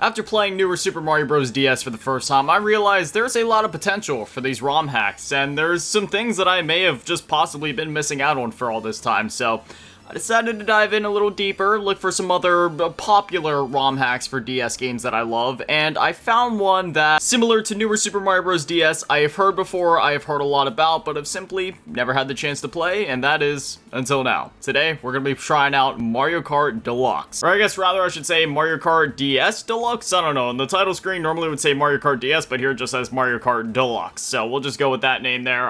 After playing newer Super Mario Bros. DS for the first time, I realized there's a lot of potential for these ROM hacks, and there's some things that I may have just possibly been missing out on for all this time, so I decided to dive in a little deeper, look for some other popular ROM hacks for DS games that I love, and I found one that, similar to newer Super Mario Bros. DS, I have heard before, I have heard a lot about, but have simply never had the chance to play, and that is until now. Today, we're going to be trying out Mario Kart Deluxe. Or I guess rather I should say Mario Kart DS Deluxe? I don't know. On the title screen normally it would say Mario Kart DS, but here it just says Mario Kart Deluxe. So we'll just go with that name there.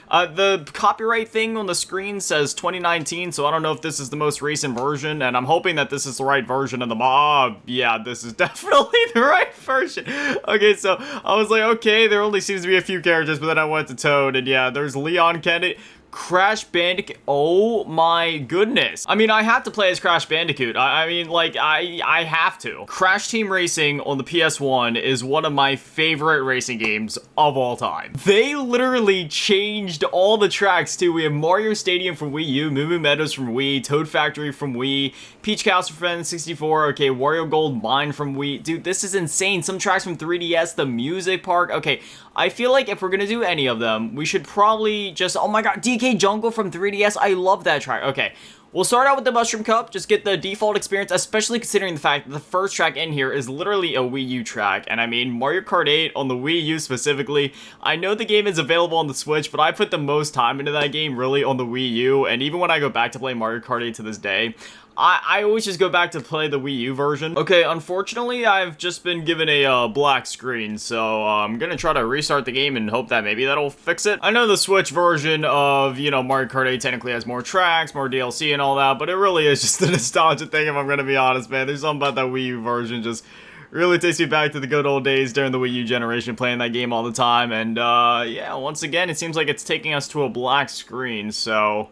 The copyright thing on the screen says 2019, so I don't know if this is the most recent version, and I'm hoping that this is the right version of the mod. Yeah, this is definitely the right version. Okay, so I was like, okay, there only seems to be a few characters, but then I went to Toad, and yeah, there's Leon Kennedy. Crash Bandicoot. Oh my goodness. I mean, I have to play as Crash Bandicoot. I mean, like, I have to. Crash Team Racing on the PS1 is one of my favorite racing games of all time. They literally changed all the tracks too. We have Mario Stadium from Wii U, Moo Moo Meadows from Wii, Toad Factory from Wii, Peach Castle from N64, okay, Wario Gold Mine from Wii. Dude, this is insane. Some tracks from 3DS, the music park. Okay, I feel like if we're gonna do any of them, we should probably just, oh my god, DK Jungle from 3DS, I love that track. Okay, we'll start out with the Mushroom Cup, just get the default experience, especially considering the fact that the first track in here is literally a Wii U track, and I mean, Mario Kart 8 on the Wii U specifically, I know the game is available on the Switch, but I put the most time into that game really on the Wii U, and even when I go back to play Mario Kart 8 to this day, I always just go back to play the Wii U version. Okay, unfortunately, I've just been given a black screen, so I'm gonna try to restart the game and hope that maybe that'll fix it. I know the Switch version of, you know, Mario Kart 8 technically has more tracks, more DLC and all that, but it really is just a nostalgia thing if I'm gonna be honest, man. There's something about that Wii U version just really takes me back to the good old days during the Wii U generation, playing that game all the time, and yeah, once again, it seems like it's taking us to a black screen, so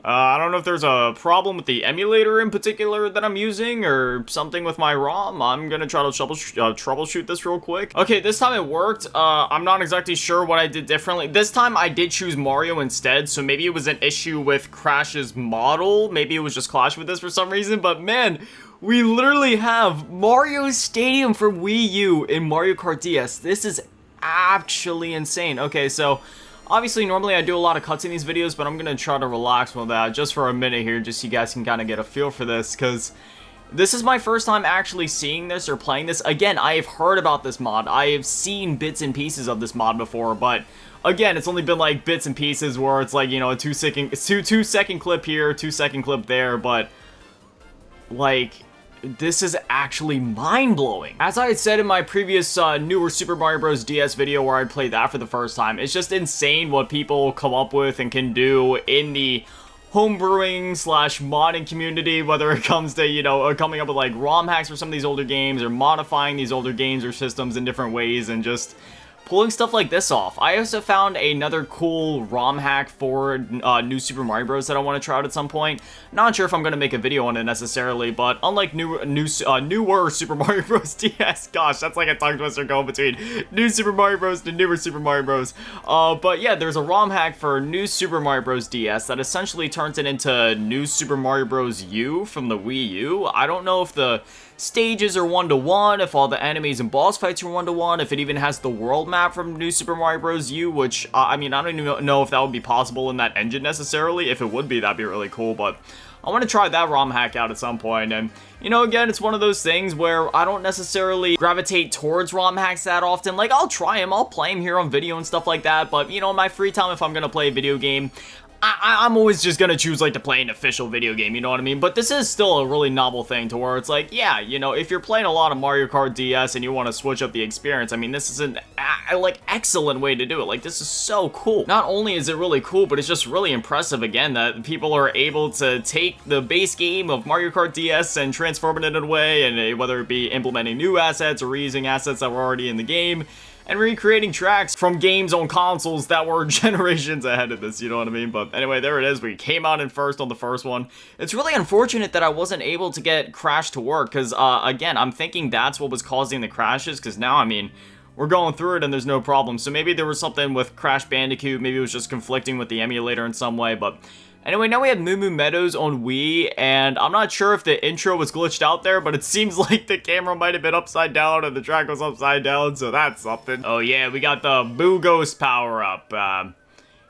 I don't know if there's a problem with the emulator in particular that I'm using or something with my ROM. I'm gonna try to troubleshoot this real quick. Okay, this time it worked. I'm not exactly sure what I did differently. This time I did choose Mario instead, so maybe it was an issue with Crash's model. Maybe it was just clash with this for some reason, but man, we literally have Mario Stadium for Wii U in Mario Kart DS. This is actually insane. Okay, so obviously, normally I do a lot of cuts in these videos, but I'm going to try to relax with that just for a minute here, just so you guys can kind of get a feel for this, because this is my first time actually seeing this or playing this. Again, I have heard about this mod. I have seen bits and pieces of this mod before, but again, it's only been like bits and pieces where it's like, you know, a two second clip here, 2 second clip there, but like, this is actually mind-blowing. As I had said in my previous newer Super Mario Bros. DS video where I played that for the first time, it's just insane what people come up with and can do in the homebrewing slash modding community, whether it comes to, you know, coming up with like ROM hacks for some of these older games or modifying these older games or systems in different ways and just pulling stuff like this off. I also found another cool ROM hack for new Super Mario Bros. That I want to try out at some point. Not sure if I'm going to make a video on it necessarily, but unlike newer Super Mario Bros. DS, gosh, that's like a tongue twister going between new Super Mario Bros. To newer Super Mario Bros. But yeah, there's a ROM hack for new Super Mario Bros. DS that essentially turns it into new Super Mario Bros. U from the Wii U. I don't know if the stages are one-to-one, if all the enemies and boss fights are one-to-one, if it even has the world map from New Super Mario Bros. U, which, I mean, I don't even know if that would be possible in that engine necessarily. If it would be, that'd be really cool, but I want to try that ROM hack out at some point, and, you know, again, it's one of those things where I don't necessarily gravitate towards ROM hacks that often. Like, I'll try them, I'll play them here on video and stuff like that, but, you know, in my free time, if I'm gonna play a video game, I'm always just gonna choose, like, to play an official video game, you know what I mean? But this is still a really novel thing to where it's like, yeah, you know, if you're playing a lot of Mario Kart DS and you want to switch up the experience, I mean, this is an, like, excellent way to do it. Like, this is so cool. Not only is it really cool, but it's just really impressive, again, that people are able to take the base game of Mario Kart DS and transform it in a way, and whether it be implementing new assets or reusing assets that were already in the game, and recreating tracks from games on consoles that were generations ahead of this, you know what I mean? But anyway, there it is. We came out in first on the first one. It's really unfortunate that I wasn't able to get Crash to work, because, again, I'm thinking that's what was causing the crashes, because now, I mean, we're going through it and there's no problem. So maybe there was something with Crash Bandicoot, maybe it was just conflicting with the emulator in some way, but Anyway, now we have Moo Moo Meadows on Wii, and I'm not sure if the intro was glitched out there, but it seems like the camera might have been upside down and the track was upside down, so that's something. Oh yeah, we got the Boo Ghost power-up.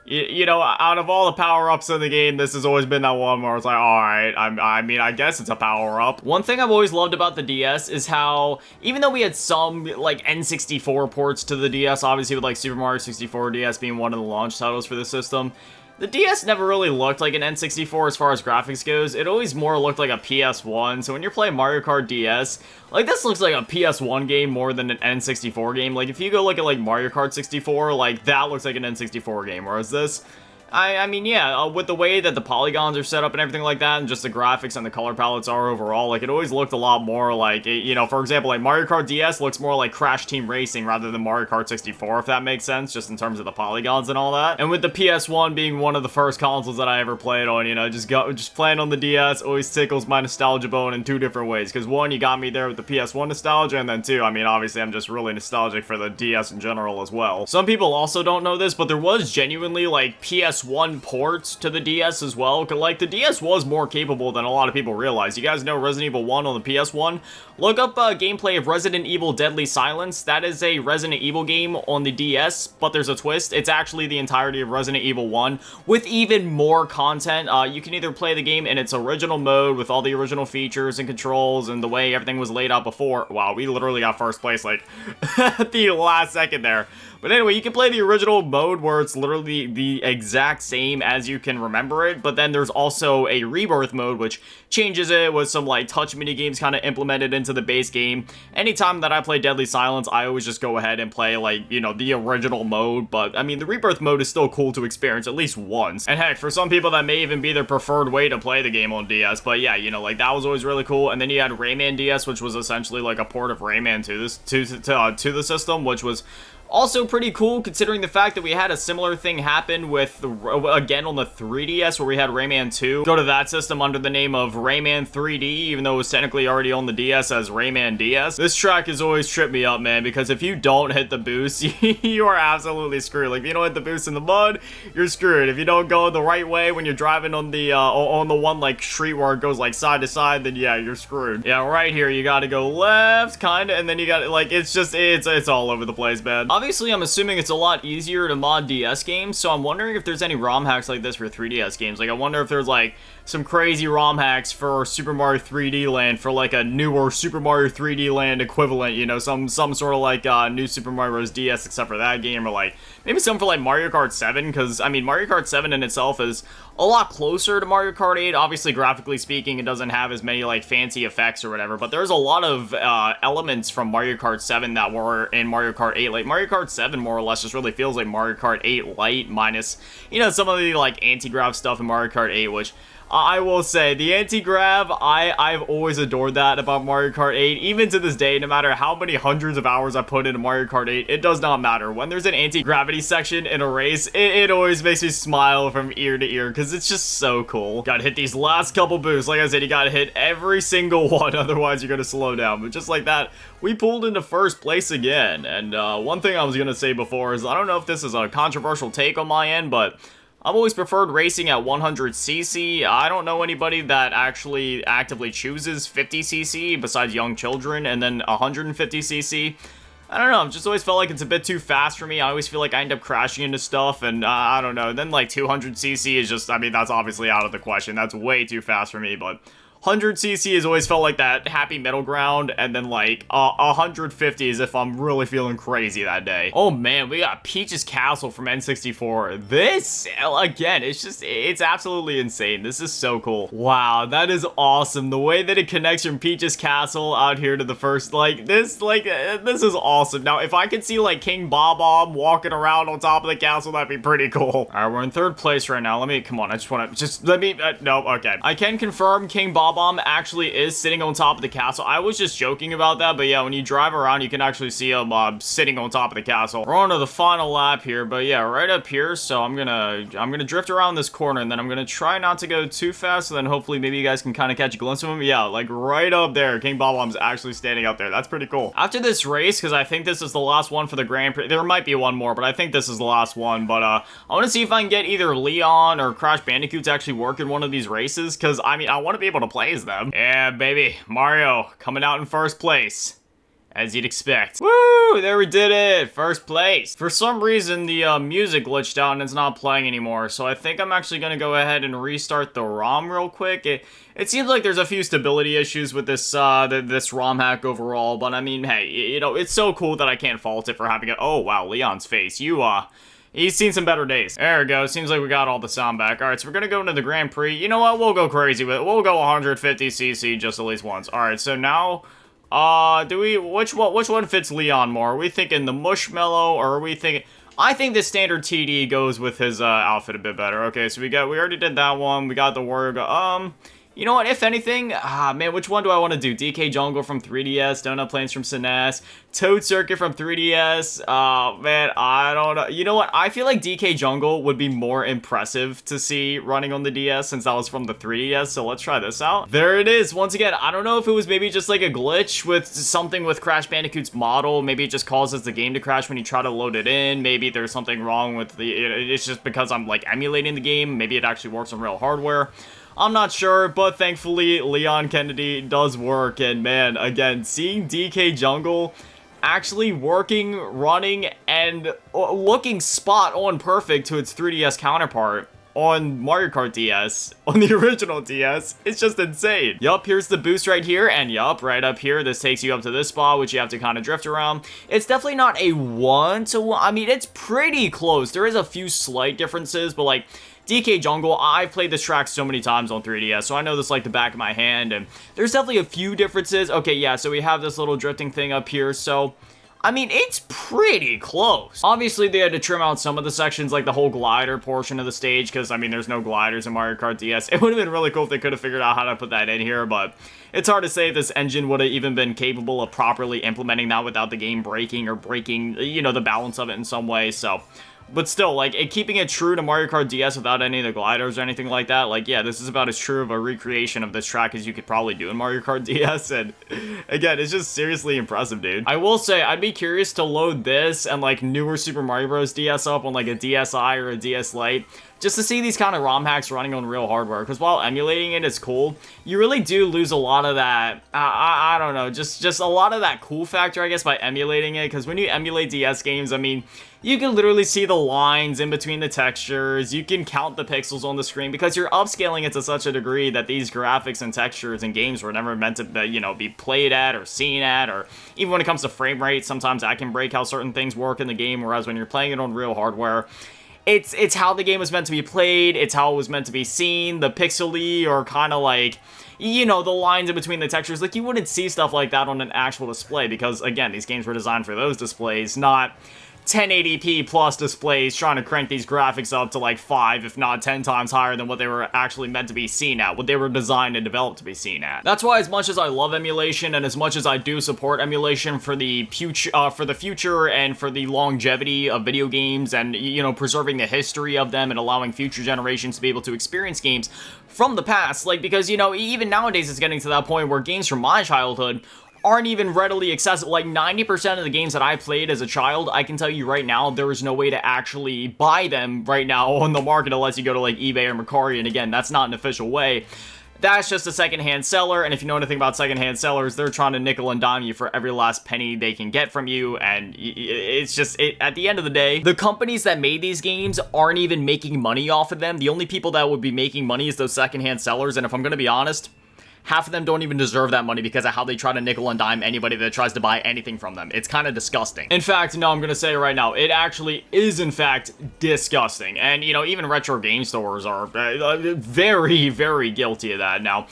You know, out of all the power-ups in the game, this has always been that one where it's like, alright, I mean, I guess it's a power-up. One thing I've always loved about the DS is how, even though we had some, like, N64 ports to the DS, obviously with, like, Super Mario 64 DS being one of the launch titles for the system, the DS never really looked like an N64 as far as graphics goes. It always more looked like a PS1. So when you're playing Mario Kart DS, like, this looks like a PS1 game more than an N64 game. Like, if you go look at, like, Mario Kart 64, like, that looks like an N64 game. Whereas this, I mean, yeah, with the way that the polygons are set up and everything like that, and just the graphics and the color palettes are overall, like, it always looked a lot more like, you know, for example, like, Mario Kart DS looks more like Crash Team Racing rather than Mario Kart 64, if that makes sense, just in terms of the polygons and all that. And with the PS1 being one of the first consoles that I ever played on, you know, just playing on the DS always tickles my nostalgia bone in two different ways, because one, you got me there with the PS1 nostalgia, and then two, I mean, obviously, I'm just really nostalgic for the DS in general as well. Some people also don't know this, but there was genuinely, like, PS1 ports to the DS as well. Like, the DS was more capable than a lot of people realize. You guys know Resident Evil 1 on the PS1? Look up gameplay of Resident Evil Deadly Silence. That is a Resident Evil game on the DS, but there's a twist. It's actually the entirety of Resident Evil 1 with even more content. You can either play the game in its original mode with all the original features and controls and the way everything was laid out before. Wow, we literally got first place, like, at the last second there. But anyway, you can play the original mode where it's literally the exact same as you can remember it, but then there's also a rebirth mode, which changes it with some, like, touch mini games kind of implemented into the base game. Anytime that I play Deadly Silence, I always just go ahead and play, like, you know, the original mode, but, I mean, the rebirth mode is still cool to experience at least once. And heck, for some people, that may even be their preferred way to play the game on DS, but yeah, you know, like, that was always really cool. And then you had Rayman DS, which was essentially, like, a port of Rayman to the system, which was also pretty cool, considering the fact that we had a similar thing happen with, again, on the 3DS, where we had Rayman 2 go to that system under the name of Rayman 3D, even though it was technically already on the DS as Rayman DS. This track has always tripped me up, man, because if you don't hit the boost, you are absolutely screwed. Like, if you don't hit the boost in the mud, you're screwed. If you don't go the right way when you're driving on the one, like, street where it goes, like, side to side, then yeah, you're screwed. Yeah, right here, you gotta go left, kinda, and then you gotta, like, it's just, it's all over the place, man. Obviously, I'm assuming it's a lot easier to mod DS games, so I'm wondering if there's any ROM hacks like this for 3DS games. Like, I wonder if there's, like, some crazy ROM hacks for Super Mario 3D Land, for, like, a newer Super Mario 3D Land equivalent, you know, some sort of, like, new Super Mario Bros. DS except for that game, or, like, maybe some for, like, Mario Kart 7, because, I mean, Mario Kart 7 in itself is a lot closer to Mario Kart 8. Obviously, graphically speaking, it doesn't have as many, like, fancy effects or whatever, but there's a lot of elements from Mario Kart 7 that were in Mario Kart 8. Like, Mario Kart 7 more or less just really feels like Mario Kart 8 Lite minus, you know, some of the, like, anti-grav stuff in Mario Kart 8, which I will say, the anti-grav, I've always adored that about Mario Kart 8. Even to this day, no matter how many hundreds of hours I put into Mario Kart 8, it does not matter. When there's an anti-gravity section in a race, it always makes me smile from ear to ear, because it's just so cool. Gotta hit these last couple boosts. Like I said, you gotta hit every single one, otherwise you're gonna slow down. But just like that, we pulled into first place again. And one thing I was gonna say before is, I don't know if this is a controversial take on my end, but I've always preferred racing at 100cc. I don't know anybody that actually actively chooses 50cc besides young children, and then 150cc. I don't know, I've just always felt like it's a bit too fast for me. I always feel like I end up crashing into stuff, and I don't know. Then, like, 200cc is just, I mean, that's obviously out of the question. That's way too fast for me, but 100cc has always felt like that happy middle ground, and then, like, 150 is if I'm really feeling crazy that day. Oh man, we got Peach's Castle from N64. This, again, it's absolutely insane. This is so cool. Wow, that is awesome. The way that it connects from Peach's Castle out here to the first, this is awesome. Now, if I could see, like, King Bob-omb walking around on top of the castle, that'd be pretty cool. All right, we're in third place right now. Come on, I just want to, no, okay. I can confirm King Bob Bob-omb actually is sitting on top of the castle. I was just joking about that, but yeah, when you drive around, you can actually see him sitting on top of the castle. We're on to the final lap here, but yeah, right up here. So I'm gonna drift around this corner, and then I'm gonna try not to go too fast, and then hopefully maybe you guys can kind of catch a glimpse of him. Yeah, like right up there, King Bob-omb's actually standing up there. That's pretty cool. After this race, because I think this is the last one for the Grand Prix, there might be one more, but I think this is the last one. But I want to see if I can get either Leon or Crash Bandicoot to actually work in one of these races, because I mean, I want to be able to play as them. Yeah, baby, Mario coming out in first place, as you'd expect. Woo! There we did it! First place. For some reason, the music glitched out and it's not playing anymore, so I think I'm actually gonna go ahead and restart the ROM real quick. It seems like there's a few stability issues with this this ROM hack overall, but I mean, hey, you know, it's so cool that I can't fault it for having it. Oh, wow, Leon's face. He's seen some better days. There we go. Seems like we got all the sound back. All right, so we're gonna go into the Grand Prix. You know what? We'll go crazy with it. We'll go 150cc just at least once. All right, so now, which one fits Leon more? Are we thinking the Mushmallow, or are we thinking? I think the standard TD goes with his outfit a bit better. Okay, so we already did that one. We got the Wario. You know what, if anything, man, which one do I want to do? DK Jungle from 3DS, Donut Plains from SNES, Toad Circuit from 3DS, man, I don't know. You know what, I feel like DK Jungle would be more impressive to see running on the DS since that was from the 3DS, so let's try this out. There it is, once again, I don't know if it was maybe just like a glitch with something with Crash Bandicoot's model, maybe it just causes the game to crash when you try to load it in, maybe there's something wrong with it's just because I'm like emulating the game, maybe it actually works on real hardware. I'm not sure, but thankfully, Leon Kennedy does work, and man, again, seeing DK Jungle actually working, running, and looking spot on perfect to its 3DS counterpart on Mario Kart DS, on the original DS, it's just insane. Yup, here's the boost right here, and yup, right up here, this takes you up to this spot, which you have to kind of drift around. It's definitely not a 1-to-1, I mean, it's pretty close. There is a few slight differences, but like, DK Jungle, I've played this track so many times on 3DS, so I know this like the back of my hand, and there's definitely a few differences. Okay, yeah, so we have this little drifting thing up here, so I mean, it's pretty close. Obviously, they had to trim out some of the sections, like the whole glider portion of the stage, because, I mean, there's no gliders in Mario Kart DS. It would have been really cool if they could have figured out how to put that in here, but it's hard to say if this engine would have even been capable of properly implementing that without the game breaking or breaking, you know, the balance of it in some way, so. But still, like, keeping it true to Mario Kart DS without any of the gliders or anything like that, like, yeah, this is about as true of a recreation of this track as you could probably do in Mario Kart DS, and again, it's just seriously impressive, dude. I will say, I'd be curious to load this and, like, newer Super Mario Bros. DS up on, like, a DSi or a DS Lite, just to see these kind of ROM hacks running on real hardware, because while emulating it is cool, you really do lose a lot of that, I don't know, just a lot of that cool factor, I guess, by emulating it, because when you emulate DS games, I mean, you can literally see the lines in between the textures, you can count the pixels on the screen, because you're upscaling it to such a degree that these graphics and textures in games were never meant to, you know, be played at or seen at, or even when it comes to frame rate, sometimes that can break how certain things work in the game, whereas when you're playing it on real hardware, it's how the game was meant to be played, it's how it was meant to be seen, the pixely or kind of like, you know, the lines in between the textures, like you wouldn't see stuff like that on an actual display, because again, these games were designed for those displays, not 1080p plus displays trying to crank these graphics up to like 5, if not 10 times higher than what they were actually meant to be seen at, what they were designed and developed to be seen at. That's why, as much as I love emulation and as much as I do support emulation for the future and for the longevity of video games and, you know, preserving the history of them and allowing future generations to be able to experience games from the past, like, because, you know, even nowadays it's getting to that point where games from my childhood aren't even readily accessible. Like 90% of the games that I played as a child, I can tell you right now, there is no way to actually buy them right now on the market unless you go to like eBay or Mercari, and again, that's not an official way. That's just a secondhand seller, and if you know anything about secondhand sellers, they're trying to nickel and dime you for every last penny they can get from you, and it's just, at the end of the day, the companies that made these games aren't even making money off of them. The only people that would be making money is those secondhand sellers, and if I'm gonna be honest, half of them don't even deserve that money because of how they try to nickel and dime anybody that tries to buy anything from them. It's kind of disgusting. In fact, no, I'm gonna say it right now, it actually is in fact disgusting. And, you know, even retro game stores are very, very guilty of that. Now,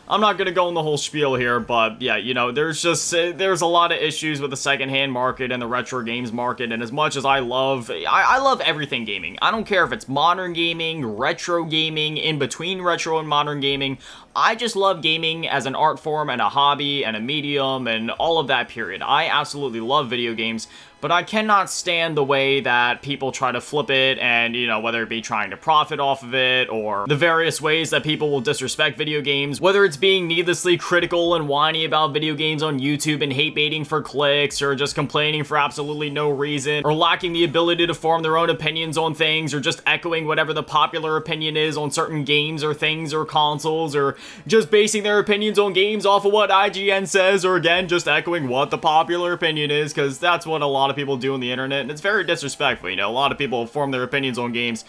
I'm not gonna go in the whole spiel here, but yeah, you know, there's a lot of issues with the secondhand market and the retro games market, and as much as I love everything gaming. I don't care if it's modern gaming, retro gaming, in between retro and modern gaming. I just love gaming as an art form and a hobby and a medium and all of that, period. I absolutely love video games, but I cannot stand the way that people try to flip it, and, you know, whether it be trying to profit off of it, or the various ways that people will disrespect video games, whether it's being needlessly critical and whiny about video games on YouTube and hate baiting for clicks, or just complaining for absolutely no reason, or lacking the ability to form their own opinions on things, or just echoing whatever the popular opinion is on certain games or things or consoles, or just basing their opinions on games off of what IGN says, or again, just echoing what the popular opinion is, because that's what a lot of people do on the internet, and it's very disrespectful. You know, a lot of people form their opinions on games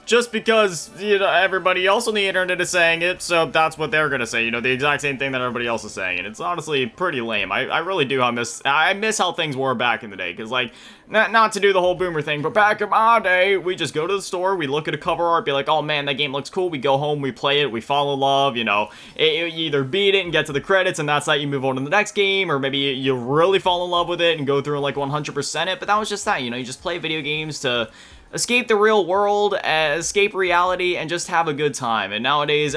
just because, you know, everybody else on the internet is saying it, so that's what they're gonna say, you know, the exact same thing that everybody else is saying, and it's honestly pretty lame. I really do. I miss how things were back in the day, because, like, not to do the whole boomer thing, but back in my day, we just go to the store, we look at a cover art, be like, oh man, that game looks cool, we go home, we play it, we fall in love, you know, you either beat it and get to the credits, and that's that, you move on to the next game, or maybe you really fall in love with it and go through and, like, 100% it, but that was just that, you know, you just play video games to escape the real world, escape reality, and just have a good time. And nowadays,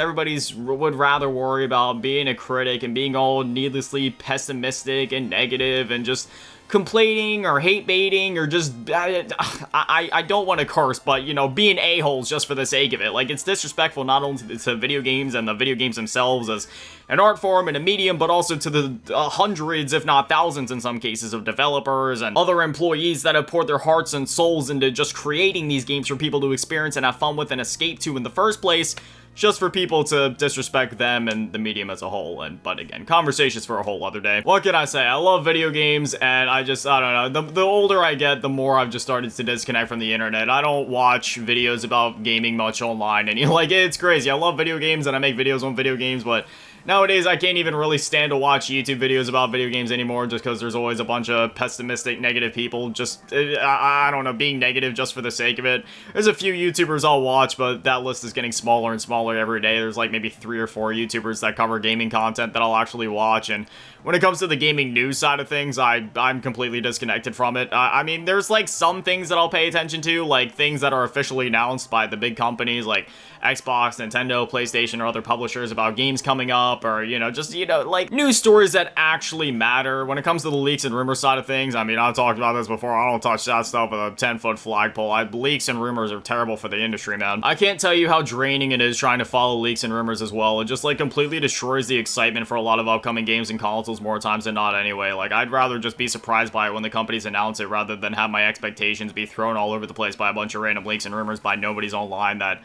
would rather worry about being a critic and being all needlessly pessimistic and negative and just complaining or hate baiting or just, I don't want to curse, but, you know, being a-holes just for the sake of it. Like, it's disrespectful not only to video games and the video games themselves as an art form and a medium, but also to the hundreds, if not thousands in some cases, of developers and other employees that have poured their hearts and souls into just creating these games for people to experience and have fun with and escape to in the first place, just for people to disrespect them and the medium as a whole. But again, conversations for a whole other day. What can I say? I love video games, and I don't know, the older I get, the more I've just started to disconnect from the internet. I don't watch videos about gaming much online, and like, it's crazy. I love video games, and I make videos on video games, but nowadays, I can't even really stand to watch YouTube videos about video games anymore, just because there's always a bunch of pessimistic, negative people just, I don't know, being negative just for the sake of it. There's a few YouTubers I'll watch, but that list is getting smaller and smaller every day. There's like maybe 3 or 4 YouTubers that cover gaming content that I'll actually watch, and when it comes to the gaming news side of things, I'm completely disconnected from it. I mean, there's like some things that I'll pay attention to, like things that are officially announced by the big companies like Xbox, Nintendo, PlayStation, or other publishers about games coming up, or, you know, just, you know, like news stories that actually matter. When it comes to the leaks and rumors side of things, I mean, I've talked about this before, I don't touch that stuff with a 10-foot flagpole. Leaks and rumors are terrible for the industry, man. I can't tell you how draining it is trying to follow leaks and rumors as well. It just, like, completely destroys the excitement for a lot of upcoming games and consoles more times than not anyway. Like, I'd rather just be surprised by it when the companies announce it rather than have my expectations be thrown all over the place by a bunch of random leaks and rumors by nobody's online that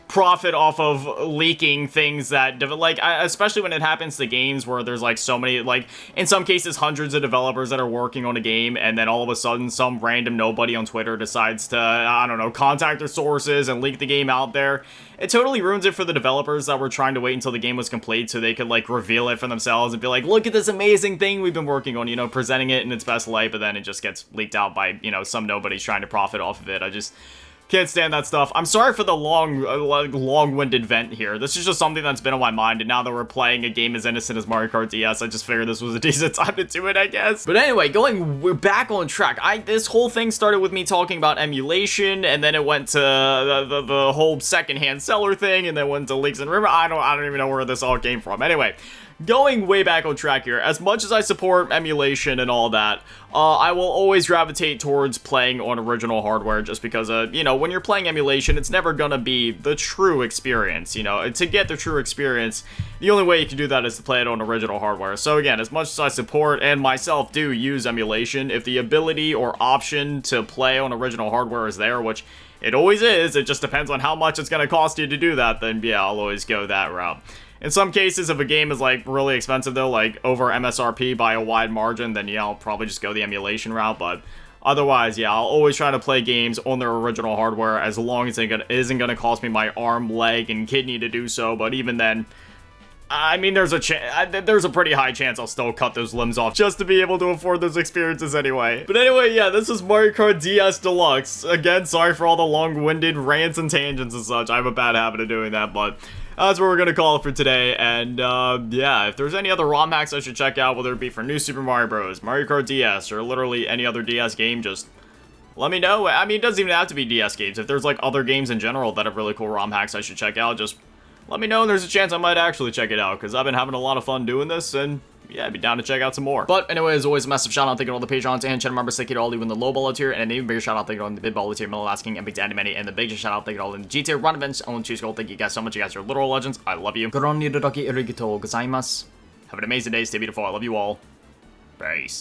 profit off of leaking things that, like, especially when it happens to games where there's, like, so many, like, in some cases, hundreds of developers that are working on a game, and then all of a sudden, some random nobody on Twitter decides to, I don't know, contact their sources and leak the game out there. It totally ruins it for the developers that were trying to wait until the game was complete so they could, like, reveal it for themselves and be like, look at this amazing thing we've been working on, you know, presenting it in its best light, but then it just gets leaked out by, you know, some nobody's trying to profit off of it. I just can't stand that stuff. I'm sorry for the long-winded vent here. This is just something that's been on my mind, and now that we're playing a game as innocent as Mario Kart DS, I just figured this was a decent time to do it, I guess. But anyway, we're back on track. This whole thing started with me talking about emulation, and then it went to the whole secondhand seller thing, and then went to leaks and rumors. I don't even know where this all came from. Anyway, going way back on track here, as much as I support emulation and all that, I will always gravitate towards playing on original hardware just because, you know, when you're playing emulation, it's never gonna be the true experience, you know. To get the true experience, the only way you can do that is to play it on original hardware. So again, as much as I support and myself do use emulation, if the ability or option to play on original hardware is there, which it always is, it just depends on how much it's gonna cost you to do that, then yeah, I'll always go that route. In some cases, if a game is, like, really expensive, though, like, over MSRP by a wide margin, then, yeah, I'll probably just go the emulation route, but otherwise, yeah, I'll always try to play games on their original hardware as long as it isn't gonna cost me my arm, leg, and kidney to do so, but even then, I mean, there's a pretty high chance I'll still cut those limbs off just to be able to afford those experiences anyway. But anyway, yeah, this is Mario Kart DS Deluxe. Again, sorry for all the long-winded rants and tangents and such. I have a bad habit of doing that, but that's what we're gonna call it for today. And yeah, if there's any other ROM hacks I should check out, whether it be for New Super Mario Bros., Mario Kart DS, or literally any other DS game, just let me know. I mean, it doesn't even have to be DS games. If there's like other games in general that have really cool ROM hacks I should check out, just let me know, and there's a chance I might actually check it out, because I've been having a lot of fun doing this, and yeah, I'd be down to check out some more. But anyway, as always, a massive shout out, thank you to all the Patrons and channel members, thank you to all even the low baller tier, and an even bigger shout out, thank you to all the big baller tier, Middle King, and Big Daddy Manny, and the biggest shout out, thank you to all in the G tier, run events, and choose gold. Thank you guys so much. You guys are literal legends. I love you. Have an amazing day. Stay beautiful. I love you all. Peace.